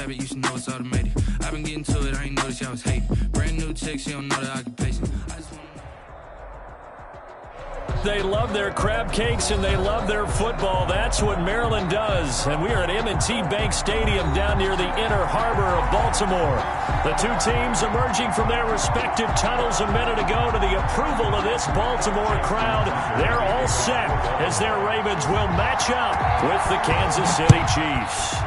habit, you should know it's automated. I've been getting to it, I ain't noticed y'all was hating. Brand new chick, she don't know the occupation. I just wanna... They love their crab cakes and they love their football. That's what Maryland does. And we are at M&T Bank Stadium down near the inner harbor of Baltimore. The two teams emerging from their respective tunnels a minute ago to the approval of this Baltimore crowd. They're all set as their Ravens will match up with the Kansas City Chiefs.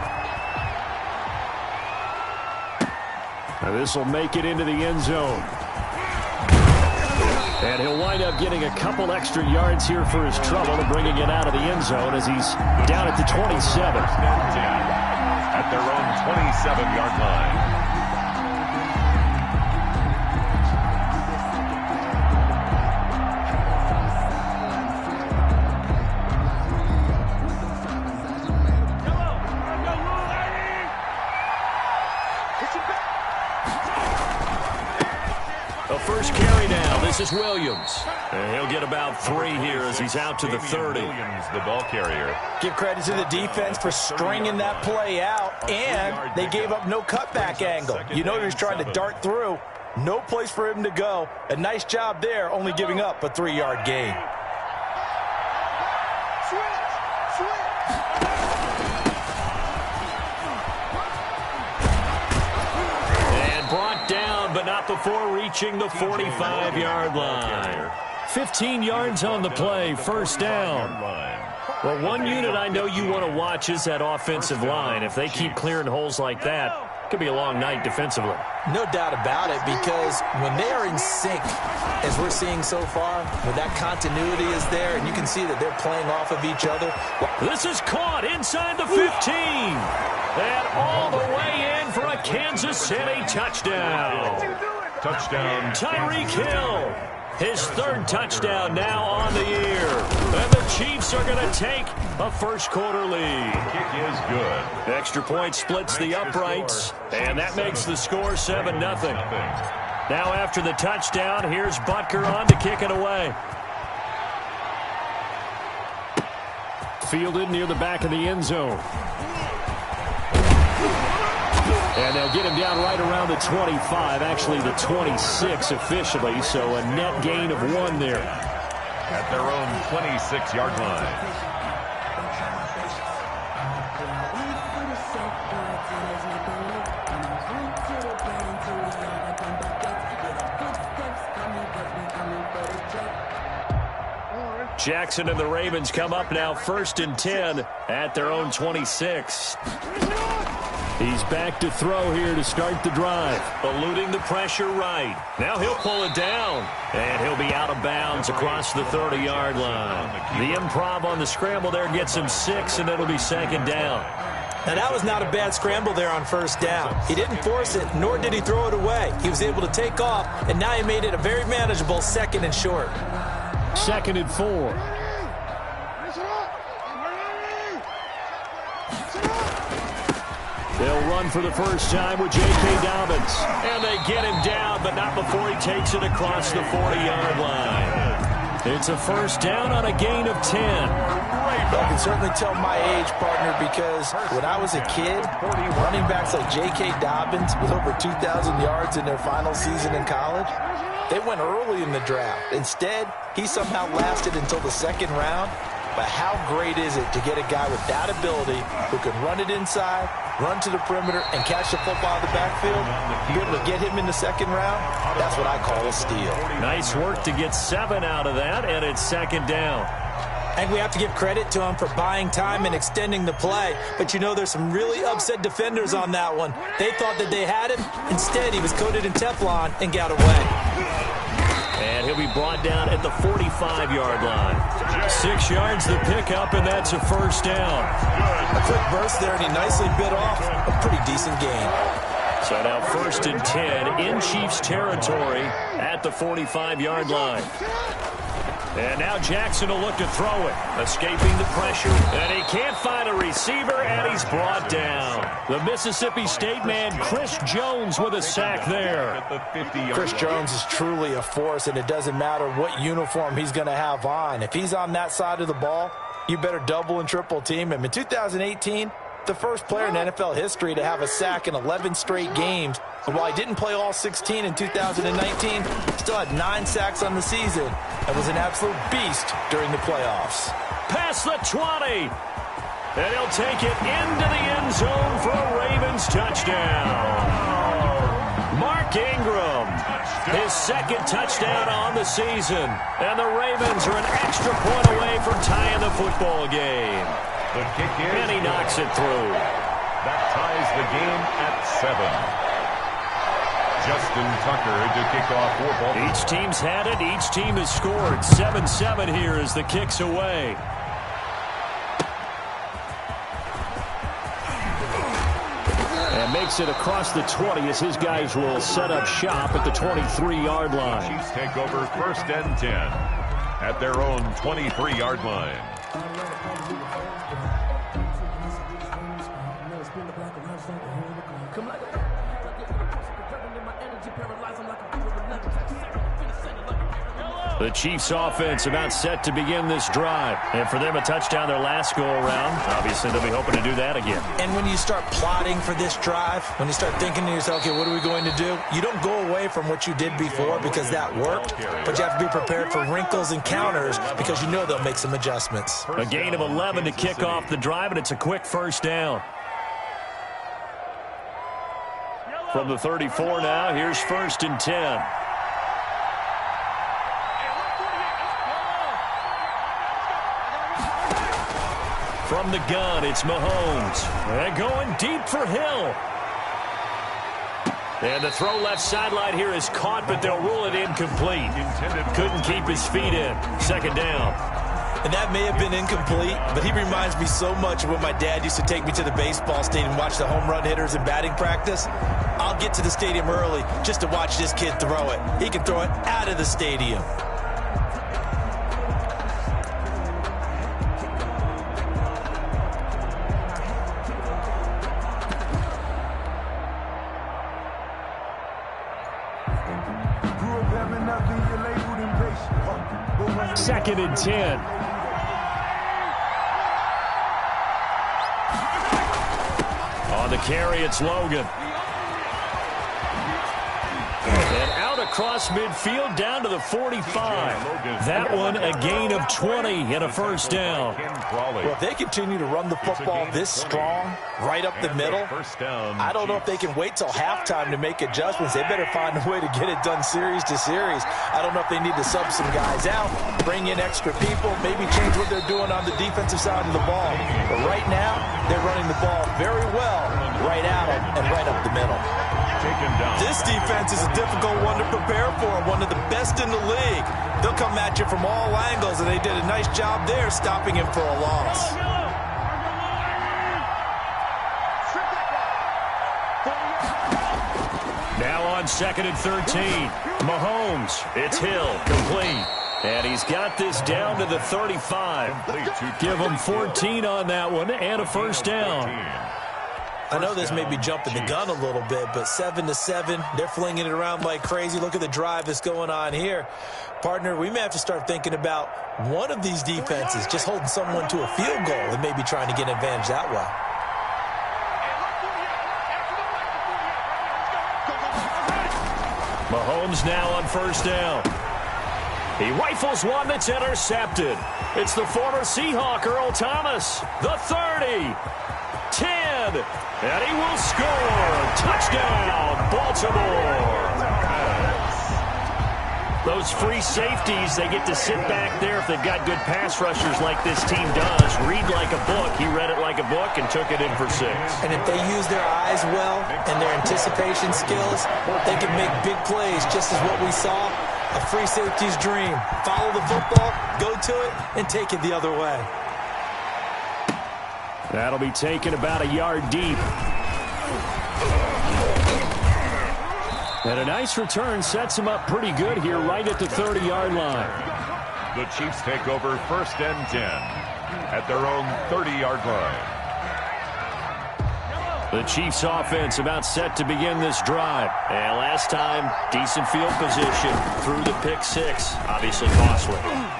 Now this will make it into the end zone. And he'll wind up getting a couple extra yards here for his trouble and bringing it out of the end zone as he's down at the 27. At their own 27-yard line. First carry now. This is Williams. And he'll get about 3 here as he's out to the 30. Williams, the ball carrier. Give credit to the defense for stringing that play out, and they gave up no cutback angle. You know he was trying to dart through. No place for him to go. A nice job there, only giving up a 3-yard gain. But not before reaching the 45-yard line. 15 yards on the play, first down. Well, one unit I know you want to watch is that offensive line. If they keep clearing holes like that, it could be a long night defensively. No doubt about it, because when they are in sync, as we're seeing so far, when that continuity is there, and you can see that they're playing off of each other. This is caught inside the 15. And all the way in for a Kansas City touchdown. Touchdown. Tyreek Hill. His 3rd touchdown now on the year. And the Chiefs are going to take a first-quarter lead. Kick is good. Extra point splits the uprights, and that makes the score 7-0. Now after the touchdown, here's Butker on to kick it away. Fielded near the back of the end zone. And they'll get him down right around the 25, actually the 26 officially, so a net gain of 1 there. At their own 26-yard line. Jackson and the Ravens come up now 1st and 10 at their own 26. He's back to throw here to start the drive. Eluding the pressure right. Now he'll pull it down. And he'll be out of bounds across the 30-yard line. The improv on the scramble there gets him 6, and it'll be 2nd down. Now that was not a bad scramble there on 1st down. He didn't force it, nor did he throw it away. He was able to take off, and now he made it a very manageable 2nd and short. 2nd and 4. They'll run for the first time with J.K. Dobbins. And they get him down, but not before he takes it across the 40-yard line. It's a first down on a gain of 10. I can certainly tell my age, partner, because when I was a kid, running backs like J.K. Dobbins with over 2,000 yards in their final season in college, they went early in the draft. Instead, he somehow lasted until the 2nd round. But how great is it to get a guy with that ability who can run it inside, run to the perimeter, and catch the football in the backfield? Be able to get him in the 2nd round? That's what I call a steal. Nice work to get 7 out of that, and it's 2nd down. And we have to give credit to him for buying time and extending the play. But you know, there's some really upset defenders on that one. They thought that they had him. Instead, he was coated in Teflon and got away. And he'll be brought down at the 45-yard line. 6 yards the pickup, and that's a first down. A quick burst there, and he nicely bit off a pretty decent gain. So now 1st and 10 in Chiefs territory at the 45-yard line. And now Jackson will look to throw it. Escaping the pressure. And he can't find a receiver, and he's brought down. The Mississippi State man, Chris Jones, with a sack there. Chris Jones is truly a force, and it doesn't matter what uniform he's going to have on. If he's on that side of the ball, you better double and triple team him. In 2018, the first player in NFL history to have a sack in 11 straight games. And while he didn't play all 16 in 2019, still had 9 sacks on the season and was an absolute beast during the playoffs. Past the 20. And he'll take it into the end zone for a Ravens touchdown. Mark Ingram, his second touchdown on the season. And the Ravens are an extra point away from tying the football game. The kick is and he knocks it through. That ties the game at 7. Justin Tucker to kick off for Baltimore. Each team's had it. Each team has scored. 7-7 here as the kick's away. And makes it across the 20 as his guys will set up shop at the 23-yard line. Chiefs take over 1st and 10 at their own 23-yard line. The Chiefs offense about set to begin this drive. And for them, a touchdown their last go-around. Obviously, they'll be hoping to do that again. And when you start plotting for this drive, when you start thinking to yourself, okay, what are we going to do? You don't go away from what you did before because that worked, but you have to be prepared for wrinkles and counters because you know they'll make some adjustments. A gain of 11 to kick off the drive, and it's a quick first down. From the 34 now, here's 1st and 10. From the gun, it's Mahomes. They're going deep for Hill. And the throw left sideline here is caught, but they'll rule it incomplete. Couldn't keep his feet in. 2nd down. And that may have been incomplete, but he reminds me so much of when my dad used to take me to the baseball stadium and watch the home run hitters in batting practice. I'll get to the stadium early just to watch this kid throw it. He can throw it out of the stadium. Second and 10. On the carry, it's Logan. And out across midfield down to the 45. That one a gain of 20 and a first down. Well, if they continue to run the football this strong, right up the middle, I don't know if they can wait till halftime to make adjustments. They better find a way to get it done series to series. I don't know if they need to sub some guys out, bring in extra people, maybe change what they're doing on the defensive side of the ball. But right now, they're running the ball very well right at them and right up the middle. This defense is a difficult one to prepare for, one of the best in the league. They'll come at you from all angles, and they did a nice job there stopping him for a loss. Now on 2nd and 13. Mahomes, it's Hill, complete. And he's got this down to the 35. Give him 14 on that one and a first down. I know this may be jumping the gun a little bit, but 7-7, they're flinging it around like crazy. Look at the drive that's going on here. Partner, we may have to start thinking about one of these defenses just holding someone to a field goal and maybe trying to get an advantage that way. Mahomes now on first down. He rifles one that's intercepted. It's the former Seahawk, Earl Thomas. The 30. 10. And he will score. Touchdown, Baltimore. Those free safeties, they get to sit back there if they've got good pass rushers like this team does. Read like a book. He read it like a book and took it in for 6. And if they use their eyes well and their anticipation skills, they can make big plays, just as what we saw. A free safety's dream. Follow the football, go to it, and take it the other way. That'll be taken about a yard deep. And a nice return sets him up pretty good here right at the 30-yard line. The Chiefs take over 1st and 10 at their own 30-yard line. The Chiefs offense about set to begin this drive. And last time, decent field position through the pick six. Obviously costly.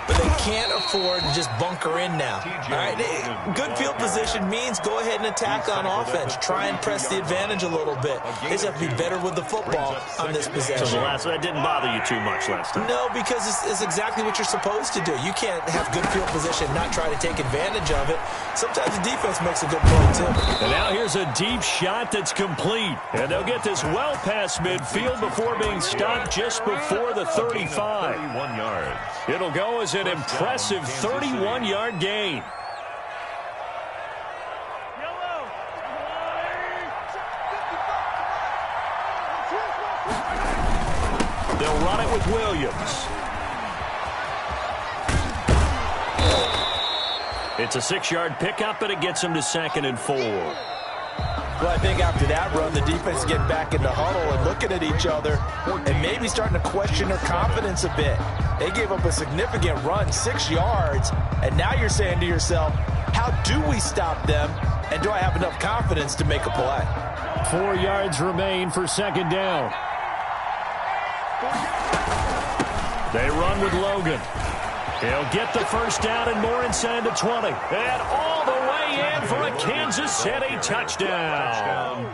But they can't afford to just bunker in now. All right, good field position means go ahead and attack on offense. Try and press the advantage a little bit. They just have to be better with the football on this possession. So that didn't bother you too much last time? No, because it's exactly what you're supposed to do. You can't have good field position and not try to take advantage of it. Sometimes the defense makes a good play, too. And now here's a deep shot that's complete. And they'll get this well past midfield before being stopped just before the 35. 31 yards. It'll go as an impressive 31-yard gain. They'll run it with Williams. It's a 6-yard pickup, and it gets them to 2nd and 4. Well, I think after that run, the defense is getting back in the huddle and looking at each other and maybe starting to question their confidence a bit. They gave up a significant run, 6 yards, and now you're saying to yourself, how do we stop them, and do I have enough confidence to make a play? 4 yards remain for 2nd down. They run with Logan. He'll get the first down and more inside the 20. And all the way in for a Kansas City touchdown.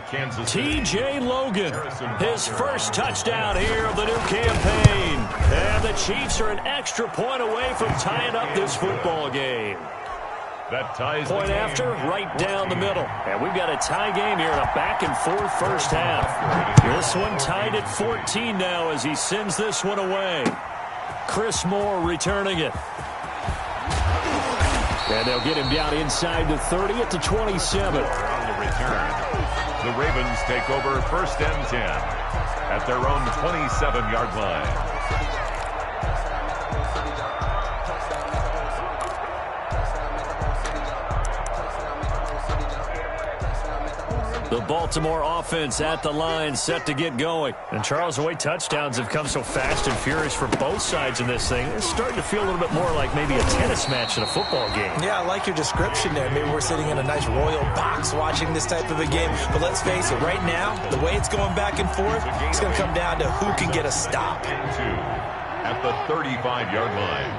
T.J. Logan, his first touchdown here of the new campaign. And the Chiefs are an extra point away from tying up this football game. That ties point after, right down the middle. And we've got a tie game here in a back-and-forth first half. This one tied at 14 now as he sends this one away. Chris Moore returning it. And they'll get him down inside the 30 at the 27. On the return, the Ravens take over 1st and 10 at their own 27-yard line. The Baltimore offense at the line, set to get going. And Charles, the way touchdowns have come so fast and furious for both sides in this thing, it's starting to feel a little bit more like maybe a tennis match in a football game. Yeah, I like your description there. Maybe we're sitting in a nice royal box watching this type of a game. But let's face it, right now, the way it's going back and forth, it's going to come down to who can get a stop. At the 35-yard line.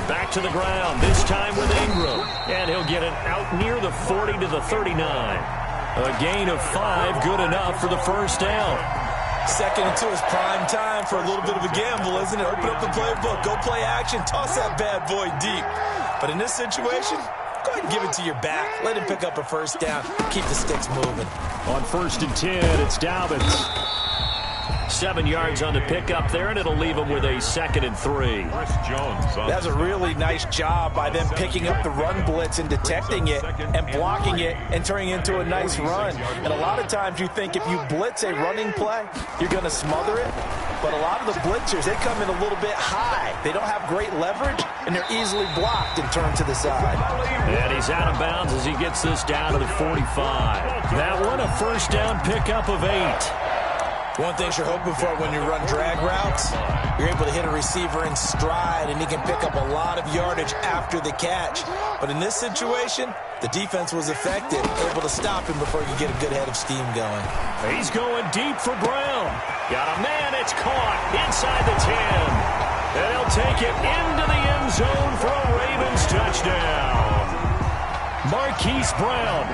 Back to the ground, this time with Ingram. And he'll get it out near the 40 to the 39. A gain of 5, good enough for the first down. 2nd and 2 is prime time for a little bit of a gamble, isn't it? Open up the playbook, go play action, toss that bad boy deep. But in this situation, go ahead and give it to your back. Let him pick up a first down. Keep the sticks moving. On 1st and 10, it's Dobbins. 7 yards on the pickup there, and it'll leave them with a 2nd and 3. That's a really nice job by them picking up the run blitz and detecting it and blocking it and turning it into a nice run. And a lot of times you think if you blitz a running play, you're going to smother it. But a lot of the blitzers, they come in a little bit high. They don't have great leverage, and they're easily blocked and turned to the side. And he's out of bounds as he gets this down to the 45. That one, a first down pickup of 8. One thing you're hoping for when you run drag routes, you're able to hit a receiver in stride, and he can pick up a lot of yardage after the catch. But in this situation, the defense was effective, able to stop him before he could get a good head of steam going. He's going deep for Brown. Got a man, it's caught inside the 10. And he'll take it into the end zone for a Ravens touchdown. Marquise Brown,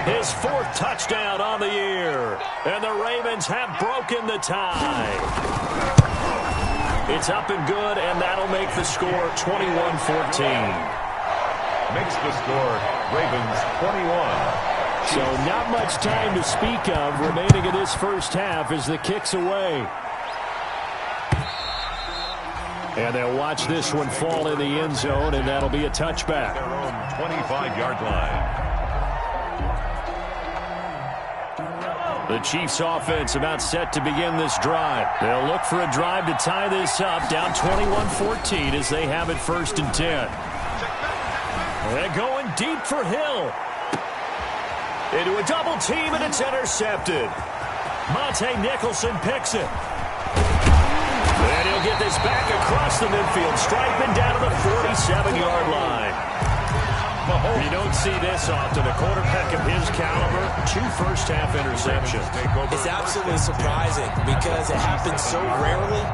his 4th touchdown on the year. And the Ravens have broken the tie. It's up and good, and that'll make the score 21-14. Makes the score Ravens 21. So not much time to speak of remaining in this first half as the kick's away. And they'll watch this one fall in the end zone, and that'll be a touchback. Their own 25-yard line. The Chiefs offense about set to begin this drive. They'll look for a drive to tie this up, down 21-14 as they have it 1st and 10. They're going deep for Hill. Into a double team, and it's intercepted. Monte Nicholson picks it. And he'll get this back across the midfield stripe and down to the 47-yard line. You don't see this often. A quarterback of his caliber, 2 first-half interceptions. It's absolutely surprising because it happens so rarely.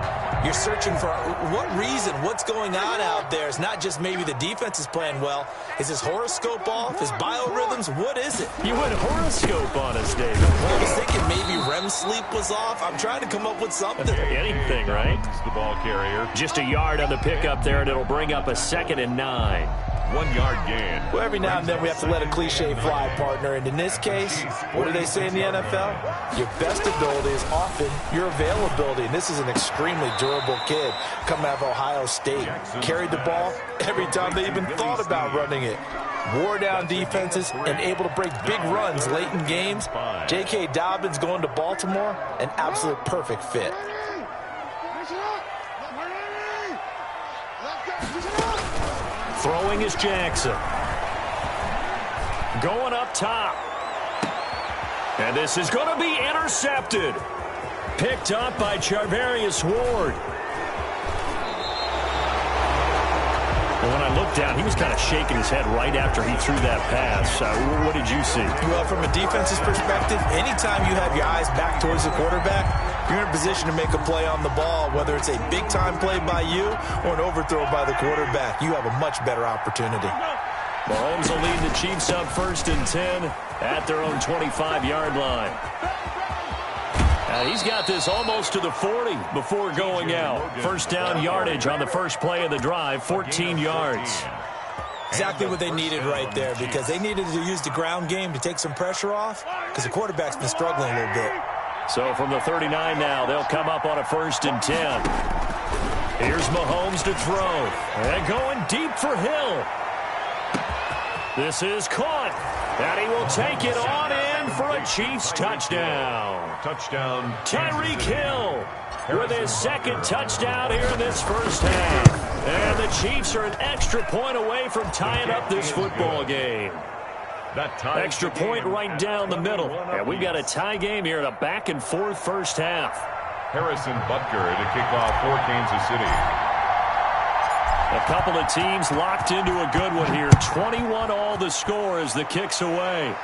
You're searching for what reason, what's going on out there. It's not just maybe the defense is playing well. Is his horoscope off? His biorhythms? What is it? You went horoscope on us, David. I was thinking maybe REM sleep was off. I'm trying to come up with something. Anything, right? The ball carrier. Just a yard on the pickup there, and it'll bring up a 2nd and 9. 1 yard gain. Well, every now and then we have to let a cliche fly, partner. And in this case, what do they say in the NFL? Your best ability is often your availability. And this is an extremely durable kid coming out of Ohio State. Carried the ball every time they even thought about running it. Wore down defenses and able to break big runs late in games. J.K. Dobbins going to Baltimore, an absolute perfect fit. Throwing is Jackson. Going up top. And this is going to be intercepted. Picked up by Charvarius Ward. And when I looked down, he was kind of shaking his head right after he threw that pass. What did you see? Well, from a defense's perspective, anytime you have your eyes back towards the quarterback, you're in a position to make a play on the ball, whether it's a big-time play by you or an overthrow by the quarterback. You have a much better opportunity. Mahomes will lead the Chiefs up 1st and 10 at their own 25-yard line. He's got this almost to the 40 before going out. First down yardage on the first play of the drive, 14 yards. Exactly what they needed right there, because they needed to use the ground game to take some pressure off, because the quarterback's been struggling a little bit. So from the 39 now, they'll come up on a 1st and 10. Here's Mahomes to throw. And going deep for Hill. This is caught. And he will take it on in for a Chiefs touchdown. Touchdown. Tyreek Hill with his 2nd touchdown here in this first half. And the Chiefs are an extra point away from tying up this football game. Extra point right down the middle. And we've got a tie game here in a back-and-forth first half. Harrison Butker to kick off for Kansas City. A couple of teams locked into a good one here. 21 all the score as the kick's away.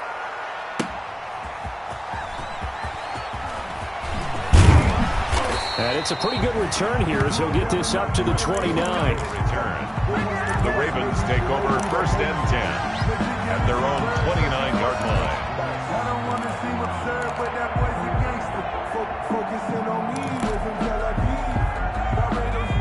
And it's a pretty good return here as he'll get this up to the 29. The Ravens take over 1st and 10 at their own 29-yard line. I don't want to seem absurd, but that boy's a gangster. Focusing on me wasn't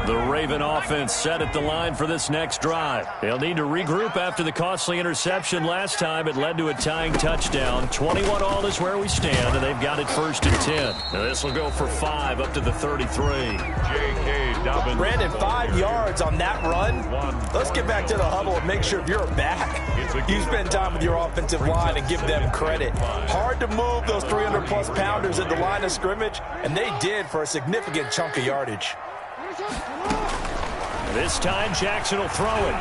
The Raven offense set at the line for this next drive. They'll need to regroup after the costly interception last time. It led to a tying touchdown. 21 all is where we stand, and they've got it 1st and 10. Now this will go for 5 up to the 33. J.K. Dobbins. Brandon, 5 yards on that run. Let's get back to the huddle and make sure if you're back, you spend time with your offensive line and give them credit. Hard to move those 300-plus pounders at the line of scrimmage, and they did for a significant chunk of yardage. This time Jackson will throw it.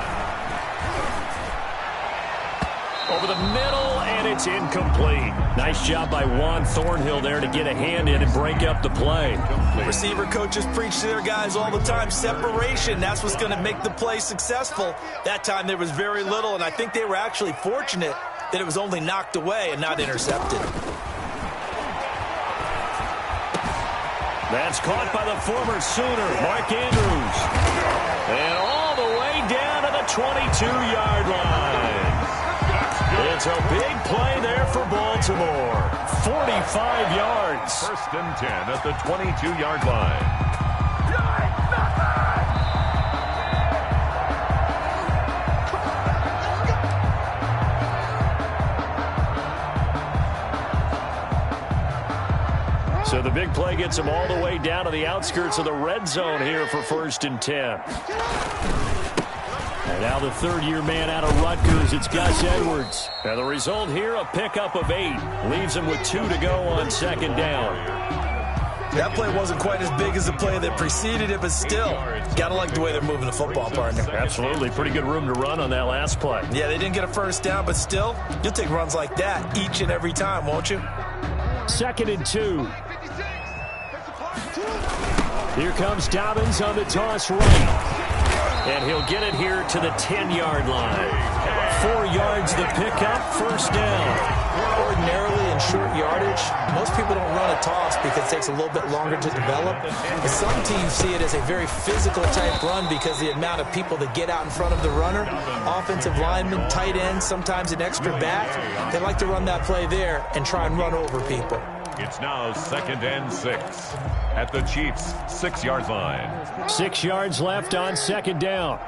Over the middle, and it's incomplete. Nice job by Juan Thornhill there to get a hand in and break up the play. Receiver coaches preach to their guys all the time. Separation, that's what's going to make the play successful. That time there was very little, and I think they were actually fortunate that it was only knocked away and not intercepted. That's caught by the former Sooner, Mark Andrews. And all the way down to the 22-yard line. It's a big play there for Baltimore. 45 yards. 1st and 10 at the 22-yard line. So the big play gets them all the way down to the outskirts of the red zone here for 1st and 10. And now the 3rd-year man out of Rutgers, it's Gus Edwards. And the result here, a pickup of 8. Leaves him with 2 to go on 2nd down. That play wasn't quite as big as the play that preceded it, but still, gotta like the way they're moving the football, partner. Absolutely. Pretty good room to run on that last play. Yeah, they didn't get a 1st down, but still, you'll take runs like that each and every time, won't you? 2nd and 2. Here comes Dobbins on the toss right. And he'll get it here to the 10-yard line. 4 yards the pickup, first down. Ordinarily in short yardage, most people don't run a toss because it takes a little bit longer to develop. But some teams see it as a very physical type run because the amount of people that get out in front of the runner, offensive linemen, tight ends, sometimes an extra back, they like to run that play there and try and run over people. It's now 2nd and 6 at the Chiefs' 6-yard line. 6 yards left on 2nd down.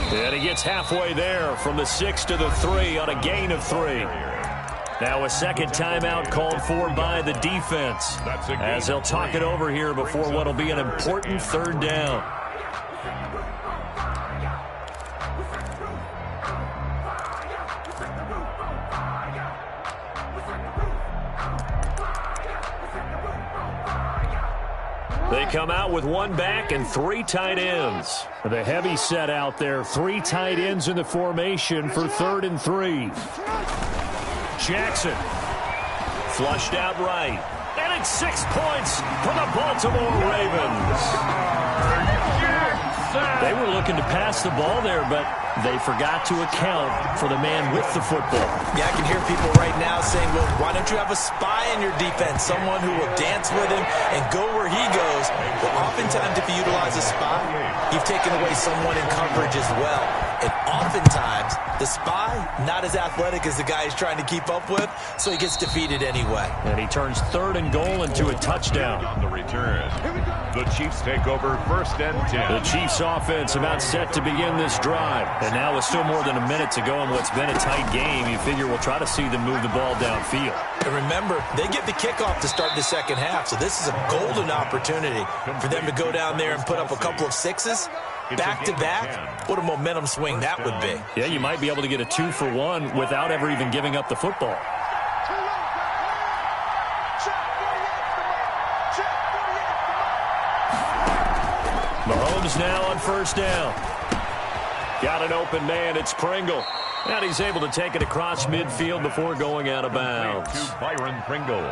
And he gets halfway there from the 6 to the 3 on a gain of 3. Now a second timeout called for by the defense as they'll talk it over here before what will be an important 3rd down. They come out with 1 back and 3 tight ends. The heavy set out there. 3 tight ends in the formation for 3rd and 3. Jackson flushed out right. And it's 6 points for the Baltimore Ravens. They were looking to pass the ball there, but they forgot to account for the man with the football. Yeah, I can hear people right now saying, well, why don't you have a spy in your defense, someone who will dance with him and go where he goes? Well, oftentimes if you utilize a spy, you've taken away someone in coverage as well. And oftentimes, the spy, not as athletic as the guy he's trying to keep up with, so he gets defeated anyway. And he turns 3rd and goal into a touchdown. On the return, the Chiefs take over 1st and 10. The Chiefs offense about set to begin this drive. And now with still more than a minute to go in what's been a tight game, you figure we'll try to see them move the ball downfield. And remember, they get the kickoff to start the second half, so this is a golden opportunity for them to go down there and put up a couple of 6s. Back-to-back, what a momentum swing that would be. Yeah, you might be able to get a 2-for-1 without ever even giving up the football. Mahomes now on 1st down. Got an open man, it's Pringle. And he's able to take it across midfield before going out of bounds. To Byron Pringle.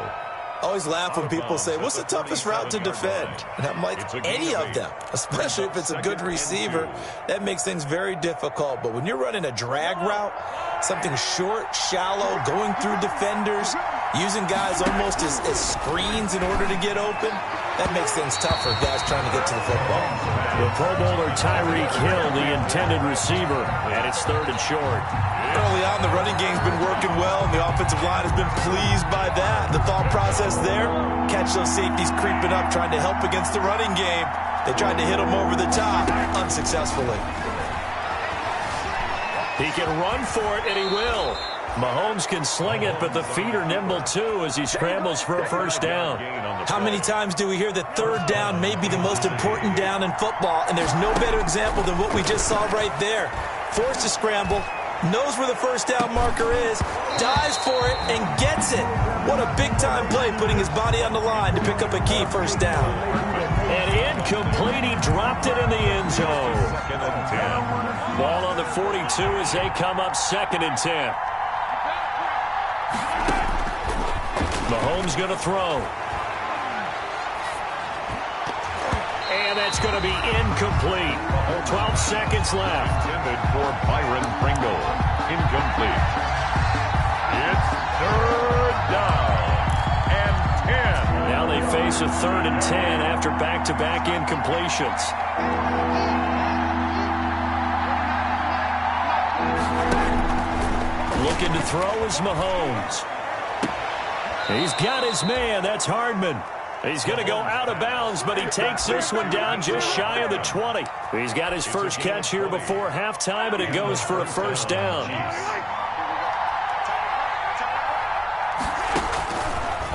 I always laugh when people say, what's the toughest route to defend? And I'm like, any of them, especially if it's a good receiver. That makes things very difficult. But when you're running a drag route, something short, shallow, going through defenders, using guys almost as screens in order to get open, that makes things tougher, guys trying to get to the football. The Pro Bowler Tyreek Hill, the intended receiver, and it's 3rd and short. Early on, the running game's been working well, and the offensive line has been pleased by that. The thought process there, catch those safeties creeping up, trying to help against the running game. They tried to hit them over the top, unsuccessfully. He can run for it, and he will. Mahomes can sling it, but the feet are nimble too as he scrambles for a 1st down. How many times do we hear that 3rd down may be the most important down in football, and there's no better example than what we just saw right there. Forced to scramble, knows where the 1st down marker is, dives for it, and gets it. What a big-time play, putting his body on the line to pick up a key 1st down. And incomplete, he dropped it in the end zone. 2nd and 10. Ball on the 42 as they come up 2nd and 10. Mahomes going to throw. And that's going to be incomplete. 12 seconds left. Intended for Byron Pringle. Incomplete. It's 3rd down and 10. Now they face a 3rd and 10 after back-to-back incompletions. Looking to throw is Mahomes. He's got his man. That's Hardman. He's going to go out of bounds, but he takes this one down just shy of the 20. He's got his first catch here before halftime, and it goes for a 1st down.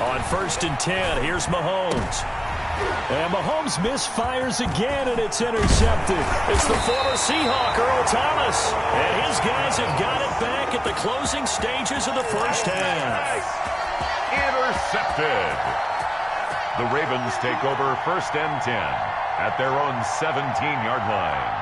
On 1st and 10, here's Mahomes. And Mahomes misfires again, and it's intercepted. It's the former Seahawk, Earl Thomas. And his guys have got it back at the closing stages of the 1st half. Intercepted. The Ravens take over 1st and 10 at their own 17-yard line.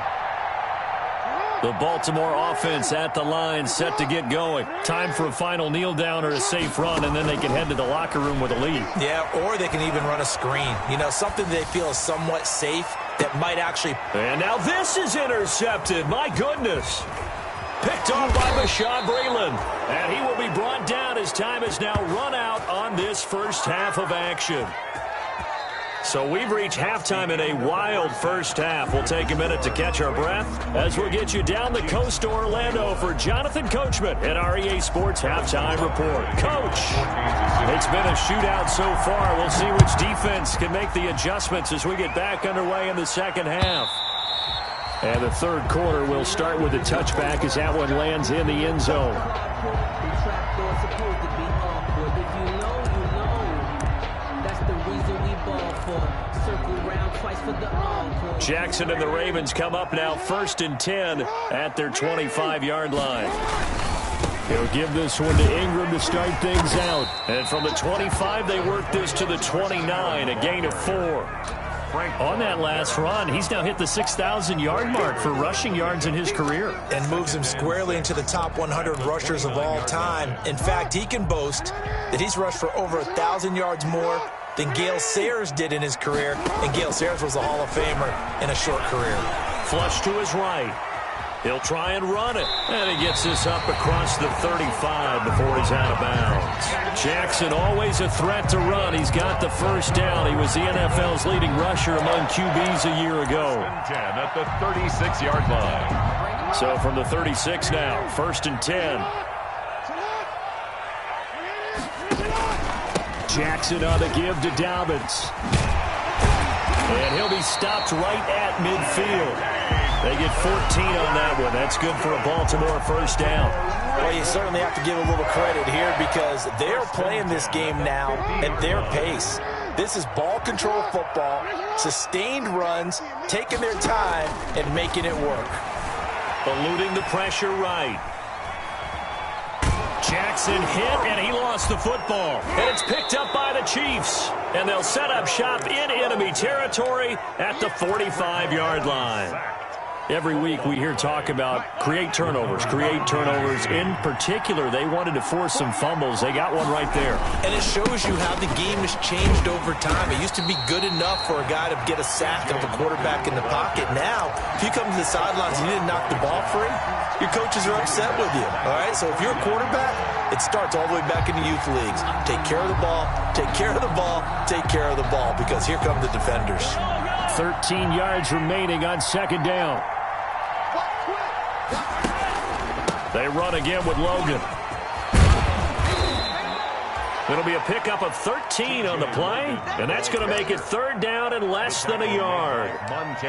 The Baltimore offense at the line, set to get going. Time for a final kneel down or a safe run, and then they can head to the locker room with a lead. Yeah, or they can even run a screen. You know, something they feel is somewhat safe that might actually... And now this is intercepted. My goodness. Picked off by Bashaud Breeland. And he will be brought down as time is now run out on this first half of action. So we've reached halftime in a wild first half. We'll take a minute to catch our breath as we'll get you down the coast to Orlando for Jonathan Coachman at our EA Sports Halftime Report. Coach, it's been a shootout so far. We'll see which defense can make the adjustments as we get back underway in the second half. And the third quarter will start with a touchback as that one lands in the end zone. Jackson and the Ravens come up now 1st and 10 at their 25-yard line. He'll give this one to Ingram to start things out. And from the 25, they work this to the 29, a gain of 4. On that last run, he's now hit the 6,000-yard mark for rushing yards in his career. And moves him squarely into the top 100 rushers of all time. In fact, he can boast that he's rushed for over 1,000 yards more than Gale Sayers did in his career. And Gale Sayers was a Hall of Famer in a short career. Flush to his right. He'll try and run it. And he gets this up across the 35 before he's out of bounds. Jackson always a threat to run. He's got the first down. He was the NFL's leading rusher among QBs a year ago. 10 at the 36-yard line. So from the 36 now, 1st and 10. Jackson on the give to Dobbins. And he'll be stopped right at midfield. They get 14 on that one. That's good for a Baltimore first down. Well, you certainly have to give a little credit here because they're playing this game now at their pace. This is ball control football, sustained runs, taking their time, and making it work. Eluding the pressure right. Jackson hit, and he lost the football. And it's picked up by the Chiefs. And they'll set up shop in enemy territory at the 45-yard line. Every week we hear talk about create turnovers. In particular, they wanted to force some fumbles. They got one right there. And it shows you how the game has changed over time. It used to be good enough for a guy to get a sack of a quarterback in the pocket. Now, if you come to the sidelines and you didn't knock the ball free, your coaches are upset with you. All right? So if you're a quarterback, it starts all the way back in the youth leagues. Take care of the ball, take care of the ball, take care of the ball, because here come the defenders. 13 yards remaining on second down. They run again with Logan. It'll be a pickup of 13 on the play, and that's going to make it third down and less than a yard.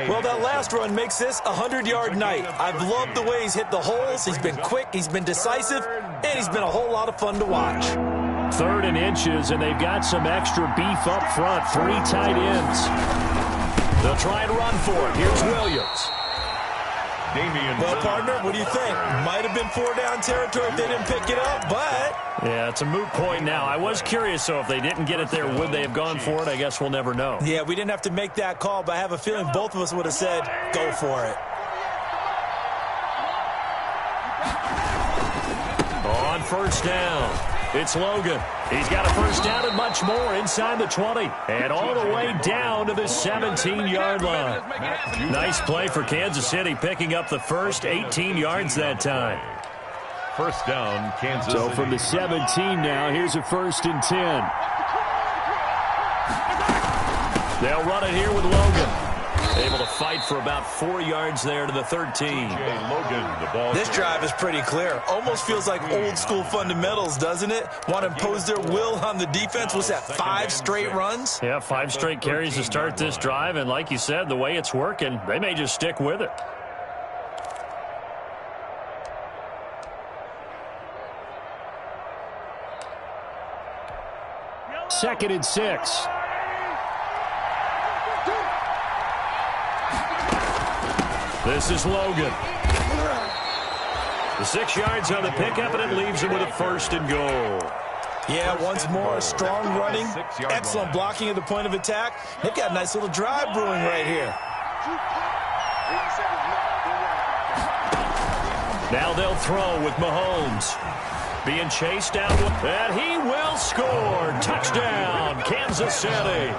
Well, that last run makes this a 100-yard night. I've loved the way he's hit the holes. He's been quick, he's been decisive, and he's been a whole lot of fun to watch. 3rd and inches, and they've got some extra beef up front. 3 tight ends. They'll try and run for it. Here's Williams. Well, partner, what do you think? Might have been 4-down territory if they didn't pick it up, but... Yeah, it's a moot point now. I was curious, so if they didn't get it there, would they have gone for it? I guess we'll never know. Yeah, we didn't have to make that call, but I have a feeling both of us would have said, go for it. On first down, it's Logan. He's got a first down and much more inside the 20. And all the way down to the 17-yard line. Nice play for Kansas City, picking up the first 18 yards that time. First down, Kansas City. So from the 17 now, here's a 1st and 10. They'll run it here with Logan. Able to fight for about 4 yards there to the 13. This drive is pretty clear. Almost feels like old school fundamentals, doesn't it? Want to impose their will on the defense. What's that, 5 straight runs? Yeah, 5 straight carries to start this drive. And like you said, the way it's working, they may just stick with it. Second and 6. This is Logan. The 6 yards on the pickup, and it leaves him with a 1st and goal. Yeah, once more, strong running, excellent blocking at the point of attack. They've got a nice little drive brewing right here. Now they'll throw with Mahomes. Being chased down, and he will score. Touchdown, Kansas City.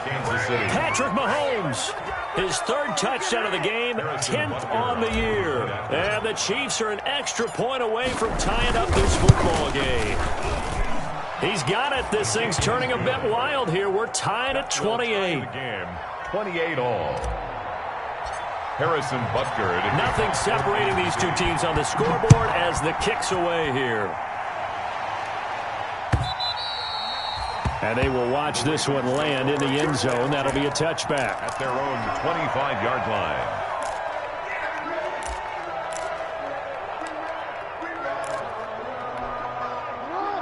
Patrick Mahomes, his third touchdown of the game, 10th on the year. And the Chiefs are an extra point away from tying up this football game. He's got it. This thing's turning a bit wild here. We're tied at 28. 28 all. Harrison Butker. Nothing separating these two teams on the scoreboard as the kick's away here. And they will watch this one land in the end zone. That'll be a touchback. At their own 25-yard line.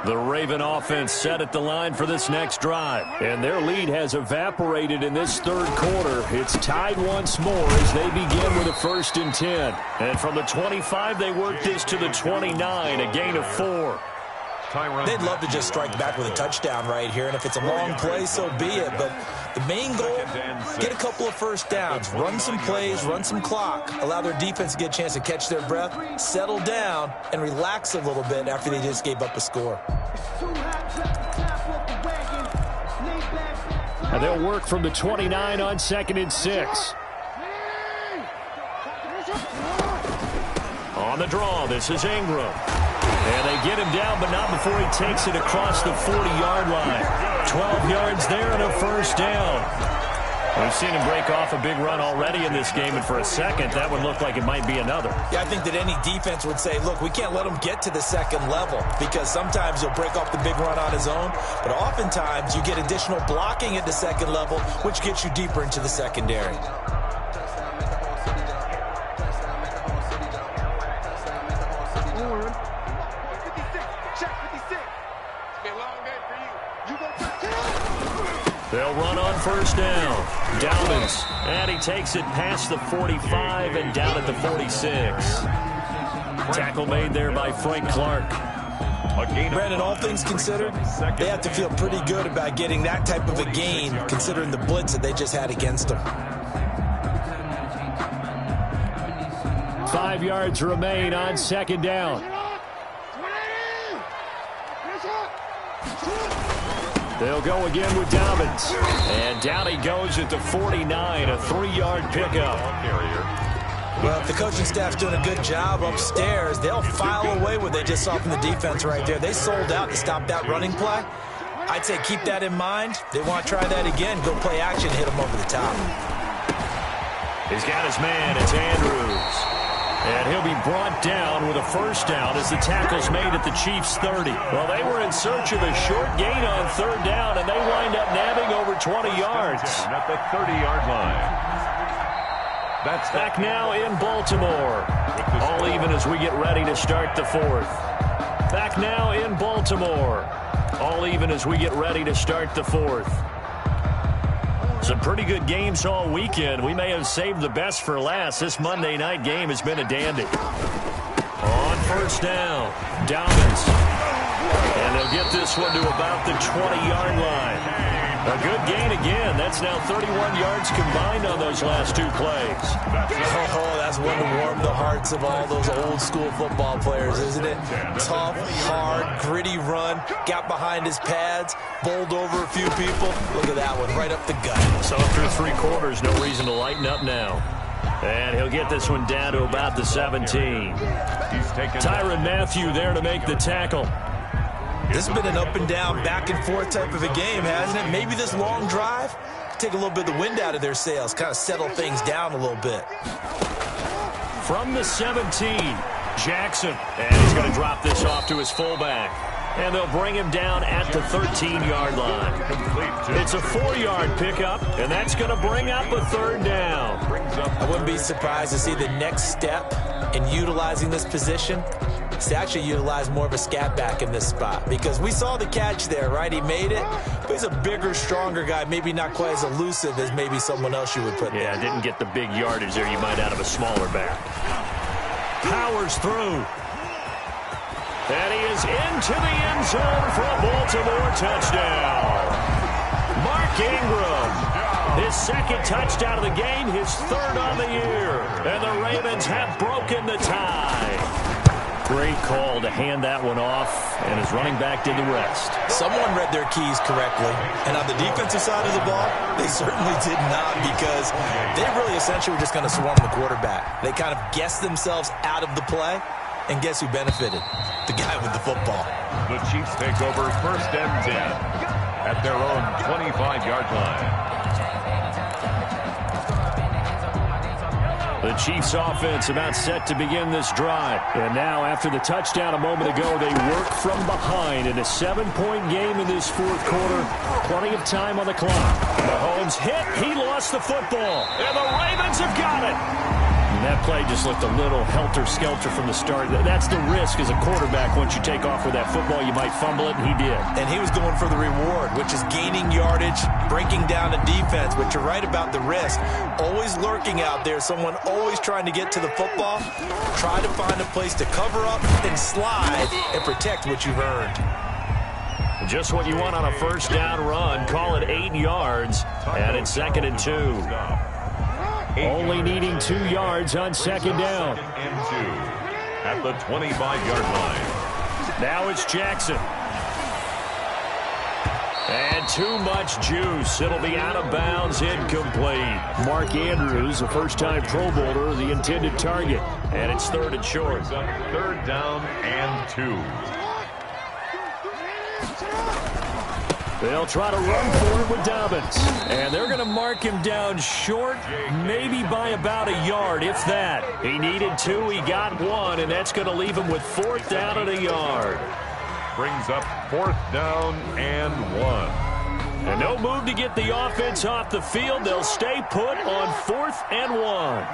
The Raven offense set at the line for this next drive. And their lead has evaporated in this third quarter. It's tied once more as they begin with a 1st and 10. And from the 25, they work this to the 29, a gain of 4. They'd love to just strike back with a touchdown right here, and if it's a long play, so be it. But the main goal, get a couple of first downs, run some plays, run some clock, allow their defense to get a chance to catch their breath, settle down, and relax a little bit after they just gave up a score. And they'll work from the 29 on 2nd and 6. On the draw, this is Ingram. And they get him down, but not before he takes it across the 40-yard line. 12 yards there and a 1st down. We've seen him break off a big run already in this game, and for a second, that would look like it might be another. Yeah, I think that any defense would say, look, we can't let him get to the 2nd level, because sometimes he'll break off the big run on his own, but oftentimes you get additional blocking at the 2nd level, which gets you deeper into the secondary. They'll run on 1st down. Dalvin, and he takes it past the 45 and down at the 46. Tackle made there by Frank Clark. Brandon, all things considered, they have to feel pretty good about getting that type of a gain, considering the blitz that they just had against them. 5 yards remain on 2nd down. They'll go again with Dobbins. And down he goes at the 49, a 3-yard pickup. Well, if the coaching staff's doing a good job upstairs, they'll file away what they just saw from the defense right there. They sold out to stop that running play. I'd say keep that in mind. They want to try that again, go play action, hit them over the top. He's got his man. It's Andrews. And he'll be brought down with a 1st down as the tackle's made at the Chiefs' 30. Well, they were in search of a short gain on 3rd down, and they wind up nabbing over 20 yards. At the 30-yard line. That's back now in Baltimore. All even as we get ready to start the 4th. Back now in Baltimore. All even as we get ready to start the 4th. Some pretty good games all weekend. We may have saved the best for last. This Monday night game has been a dandy. On 1st down, Dobbins. And they'll get this one to about the 20-yard line. A good gain again. That's now 31 yards combined on those last 2 plays. Oh, that's one to warm the hearts of all those old-school football players, isn't it? Tough, hard, gritty run, got behind his pads, bowled over a few people. Look at that one, right up the gut. So through 3 quarters, no reason to lighten up now. And he'll get this one down to about the 17. Tyrann Mathieu there to make the tackle. This has been an up-and-down, back-and-forth type of a game, hasn't it? Maybe this long drive could take a little bit of the wind out of their sails, kind of settle things down a little bit. From the 17, Jackson. And he's going to drop this off to his fullback. And they'll bring him down at the 13-yard line. It's a 4-yard pickup, and that's going to bring up a 3rd down. I wouldn't be surprised to see the next step in utilizing this position is to actually utilize more of a scat back in this spot, because we saw the catch there, right? He made it, but he's a bigger, stronger guy, maybe not quite as elusive as maybe someone else you would put there. Yeah, didn't get the big yardage there you might out of a smaller back. Powers through. And he is into the end zone for a Baltimore touchdown. Mark Ingram, his 2nd touchdown of the game, his 3rd on the year. And the Ravens have broken the tie. Great call to hand that one off, and his running back did the rest. Someone read their keys correctly, and on the defensive side of the ball, they certainly did not, because they really essentially were just going to swarm the quarterback. They kind of guessed themselves out of the play, and guess who benefited? The guy with the football. The Chiefs take over 1st and 10 at their own 25-yard line. The Chiefs offense about set to begin this drive. And now, after the touchdown a moment ago, they work from behind in a 7-point game in this 4th quarter. Plenty of time on the clock. Mahomes hit. He lost the football. And the Ravens have got it. And that play just looked a little helter-skelter from the start. That's the risk as a quarterback. Once you take off with that football, you might fumble it, and he did. And he was going for the reward, which is gaining yardage, breaking down the defense. But you're right about the risk. Always lurking out there, someone always trying to get to the football. Try to find a place to cover up and slide and protect what you've earned. Just what you want on a 1st down run. Call it 8 yards, and it's 2nd and 2. Only needing 2 yards on 2nd down. And 2 at the 25-yard line. Now it's Jackson. And too much juice. It'll be out of bounds, incomplete. Mark Andrews, a first-time Pro Bowler, the intended target. And it's 3rd and short. 3rd down and 2. They'll try to run for it with Dobbins. And they're going to mark him down short, maybe by about a yard, if that. He needed 2, he got 1, and that's going to leave him with 4th down and a yard. Brings up 4th down and 1. And no move to get the offense off the field. They'll stay put on 4th and 1.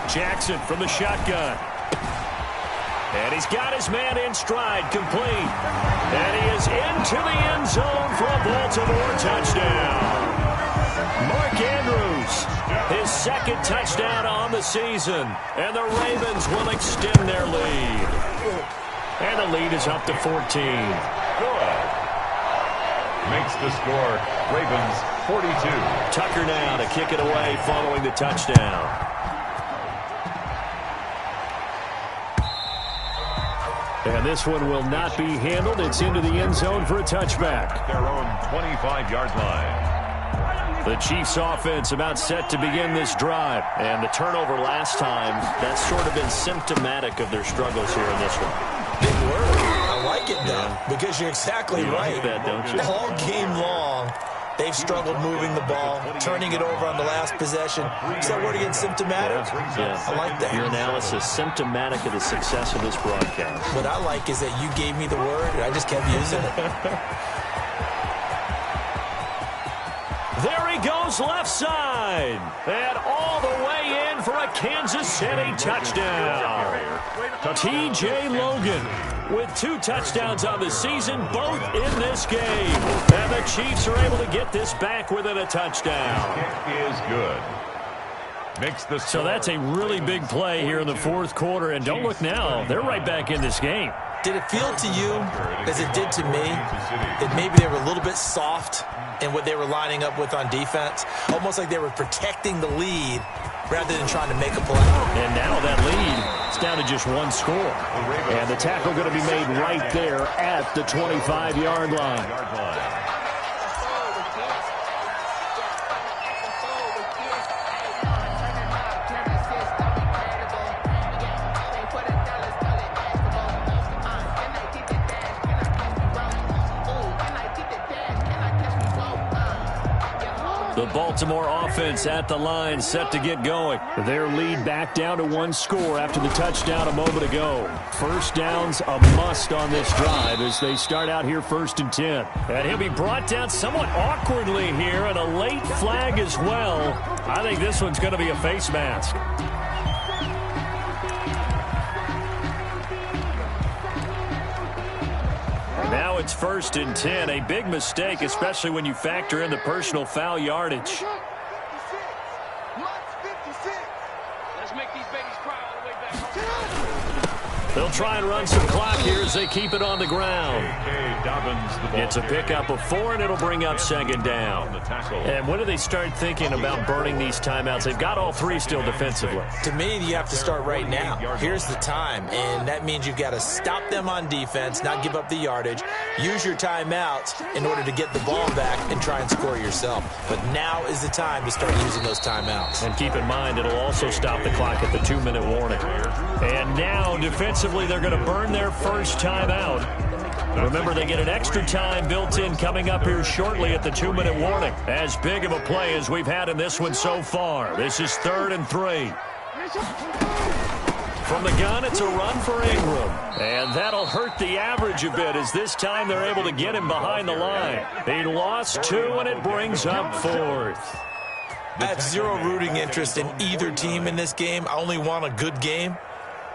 Jackson from the shotgun. And he's got his man in stride, complete. And he is into the end zone for a Baltimore touchdown. Mark Andrews, his 2nd touchdown on the season. And the Ravens will extend their lead. And the lead is up to 14. Good. Makes the score Ravens 42. Tucker now to kick it away following the touchdown. And this one will not be handled. It's into the end zone for a touchback. Their own 25-yard line. The Chiefs offense about set to begin this drive. And the turnover last time, that's sort of been symptomatic of their struggles here in this one. Big word. I like it, though, because you're exactly right. Like that, don't you? All game long, they've struggled moving the ball, turning it over on the last possession. Is that word again, symptomatic? Yeah. I like that. Your analysis, symptomatic of the success of this broadcast. What I like is that you gave me the word, and I just kept using it. There he goes left side. And all the way in for a Kansas City touchdown. T.J. Logan with 2 touchdowns on the season, both in this game. And the Chiefs are able to get this back within a touchdown. It is good. Makes the So that's a really big play here in the 4th quarter. And don't look now, they're right back in this game. Did it feel to you, as it did to me, that maybe they were a little bit soft in what they were lining up with on defense? Almost like they were protecting the lead rather than trying to make a play. And now that lead is down to just 1 score. And the tackle going to be made right there at the 25-yard line. The Baltimore offense at the line, set to get going. Their lead back down to 1 score after the touchdown a moment ago. 1st down's a must on this drive as they start out here 1st and 10. And he'll be brought down somewhat awkwardly here, and a late flag as well. I think this one's going to be a face mask. Now it's 1st and 10. A big mistake, especially when you factor in the personal foul yardage. Let's make these babies cry all the way back home. They'll try and run some clock here as they keep it on the ground. It's a pickup of 4, and it'll bring up second down. And when do they start thinking about burning these timeouts? They've got all 3 still defensively. To me, you have to start right now. Here's the time, and that means you've got to stop them on defense, not give up the yardage, use your timeouts in order to get the ball back and try and score yourself. But now is the time to start using those timeouts. And keep in mind, it'll also stop the clock at the 2-minute warning. And now, defensively, they're going to burn their first timeout. Remember, they get an extra time built in coming up here shortly at the 2-minute warning. As big of a play as we've had in this one so far. This is 3rd and 3. From the gun, it's a run for Ingram. And that'll hurt the average a bit as this time they're able to get him behind the line. He lost 2, and it brings up 4th. I have zero rooting interest in either team in this game. I only want a good game.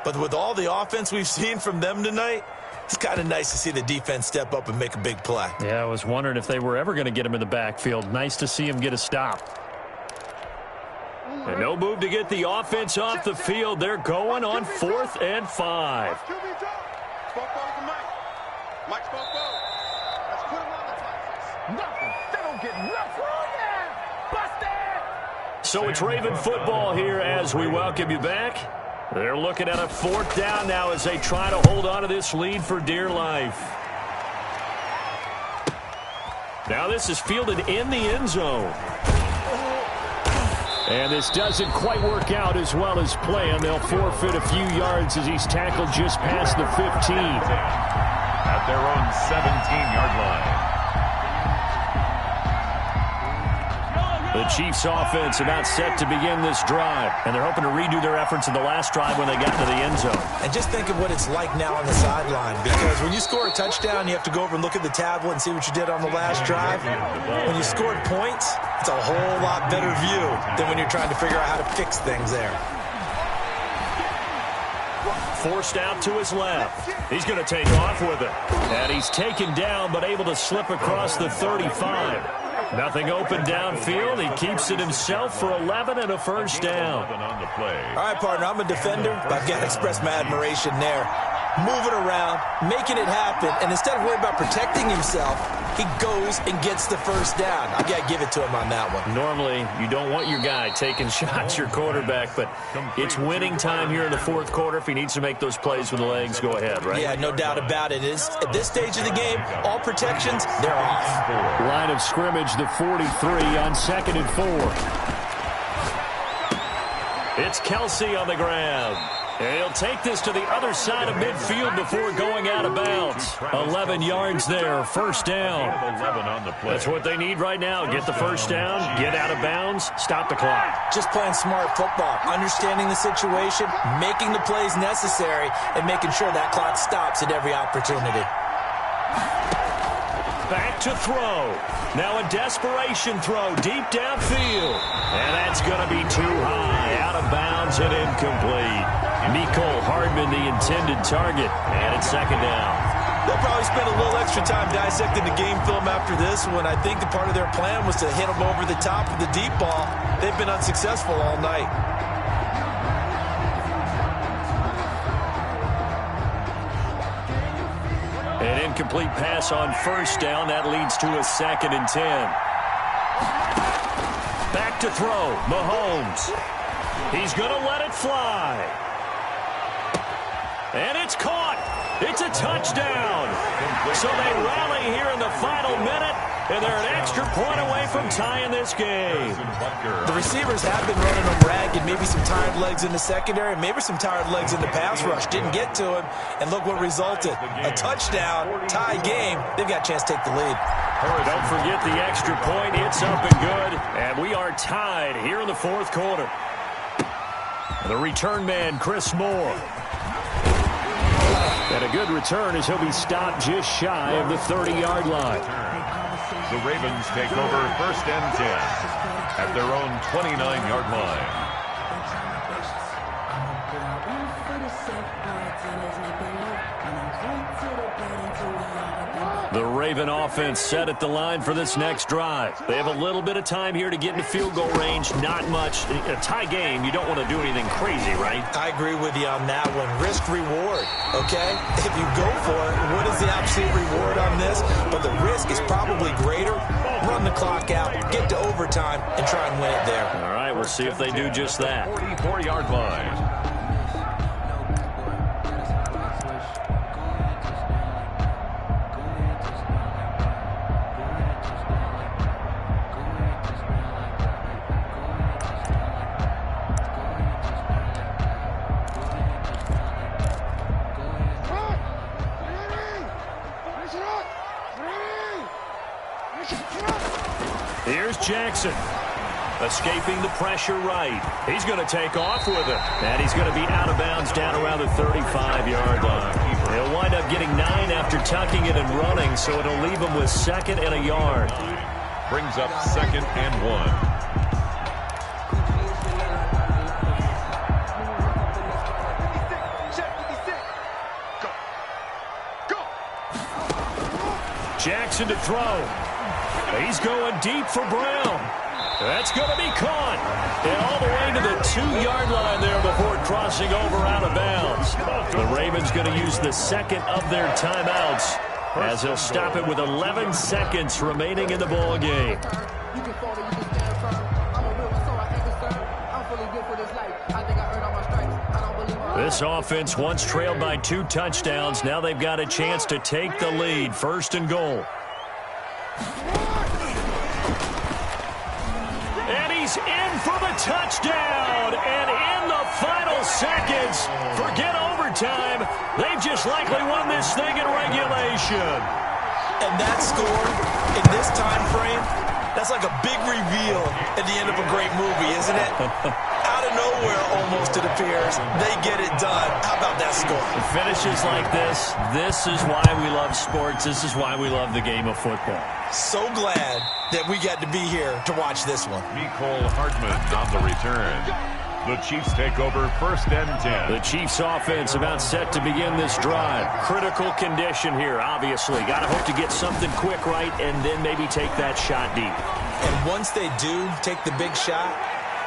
But with all the offense we've seen from them tonight, it's kind of nice to see the defense step up and make a big play. Yeah, I was wondering if they were ever going to get him in the backfield. Nice to see him get a stop. And no move to get the offense off the field. They're going on 4th and 5. So it's Raven football here as we welcome you back. They're looking at a 4th down now as they try to hold on to this lead for dear life. Now this is fielded in the end zone. And this doesn't quite work out as well as planned. They'll forfeit a few yards as he's tackled just past the 15. At their own 17-yard line. The Chiefs offense about set to begin this drive. And they're hoping to redo their efforts in the last drive when they got to the end zone. And just think of what it's like now on the sideline. Because when you score a touchdown, you have to go over and look at the tablet and see what you did on the last drive. When you scored points, it's a whole lot better view than when you're trying to figure out how to fix things there. Forced out to his left. He's going to take off with it. And he's taken down but able to slip across the 35. Nothing open downfield. He keeps it himself for 11 and a first down. All right, partner, I'm a defender, but I've got to express my admiration there. Moving around, making it happen, and instead of worrying about protecting himself, he goes and gets the first down. I've got to give it to him on that one. Normally, you don't want your guy taking shots, your quarterback, but it's winning time here in the 4th quarter. If he needs to make those plays with the legs, go ahead, right? Yeah, no doubt about it. At this stage of the game, all protections, they're off. Line of scrimmage, the 43 on 2nd and 4. It's Kelsey on the ground. He'll take this to the other side of midfield before going out of bounds. 11 yards there, first down. That's what they need right now. Get the first down, get out of bounds, stop the clock. Just playing smart football, understanding the situation, making the plays necessary, and making sure that clock stops at every opportunity. Back to throw. Now a desperation throw deep downfield. And that's going to be too high, out of bounds and incomplete. Mecole Hardman, the intended target, and it's second down. They'll probably spend a little extra time dissecting the game film after this one. I think the part of their plan was to hit them over the top of the deep ball. They've been unsuccessful all night. An incomplete pass on first down. That leads to a 2nd and 10. Back to throw. Mahomes. He's going to let it fly. And it's caught. It's a touchdown. So they rally here in the final minute, and they're an extra point away from tying this game. The receivers have been running them ragged. Maybe some tired legs in the secondary, maybe some tired legs in the pass rush. Didn't get to him, and look what resulted. A touchdown, tie game. They've got a chance to take the lead. Don't forget the extra point. It's up and good, and we are tied here in the 4th quarter. The return man, Chris Moore. And a good return as he'll be stopped just shy of the 30-yard line. The Ravens take over 1st and 10 at their own 29-yard line. The Raven offense set at the line for this next drive. They have a little bit of time here to get into field goal range. Not much. A tie game, you don't want to do anything crazy, right? I agree with you on that one. Risk reward, okay? If you go for it, what is the absolute reward on this? But the risk is probably greater. Run the clock out, get to overtime, and try and win it there. All right, we'll see if they do just that. 44-yard line. Here's Jackson, escaping the pressure right. He's going to take off with it. And he's going to be out of bounds down around the 35-yard line. He'll wind up getting 9 after tucking it and running, so it'll leave him with 2nd and a yard. Brings up 2nd and 1. Jackson to throw. He's going deep for Brown. That's going to be caught. And all the way to the 2-yard line there before crossing over out of bounds. The Ravens going to use the 2nd of their timeouts as they'll stop it with 11 seconds remaining in the ball game. This offense once trailed by 2 touchdowns. Now they've got a chance to take the lead. 1st and goal. And he's in for the touchdown. And in the final seconds, forget overtime. They've just likely won this thing in regulation. And that score in this time frame, that's like a big reveal at the end of a great movie, isn't it? Out of nowhere, almost, it appears, they get it done. How about that score? Finishes like this. This is why we love sports. This is why we love the game of football. So glad that we got to be here to watch this one. Nicole Hartman on the return. The Chiefs take over 1st and 10. The Chiefs offense about set to begin this drive. Critical condition here, obviously. Got to hope to get something quick right and then maybe take that shot deep. And once they do take the big shot,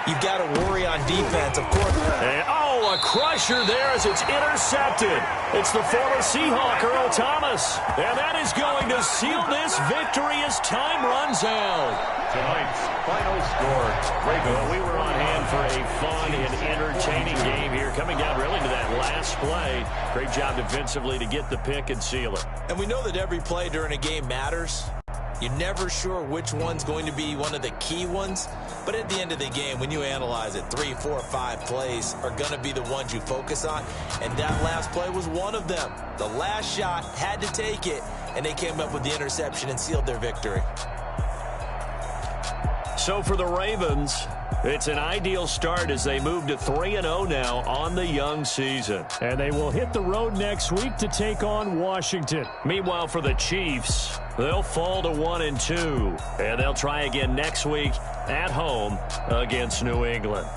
you've got to worry on defense, of course. And, a crusher there as it's intercepted. It's the former Seahawk, Earl Thomas. And that is going to seal this victory as time runs out. Tonight's final score. Well, we were on hand for a fun and entertaining game here, coming down really to that last play. Great job defensively to get the pick and seal it. And we know that every play during a game matters. You're never sure which one's going to be one of the key ones. But at the end of the game, when you analyze it, 3, 4, 5 plays are going to be the ones you focus on. And that last play was one of them. The last shot had to take it, and they came up with the interception and sealed their victory. So for the Ravens, it's an ideal start as they move to 3-0 now on the young season. And they will hit the road next week to take on Washington. Meanwhile, for the Chiefs, they'll fall to 1-2. And they'll try again next week at home against New England.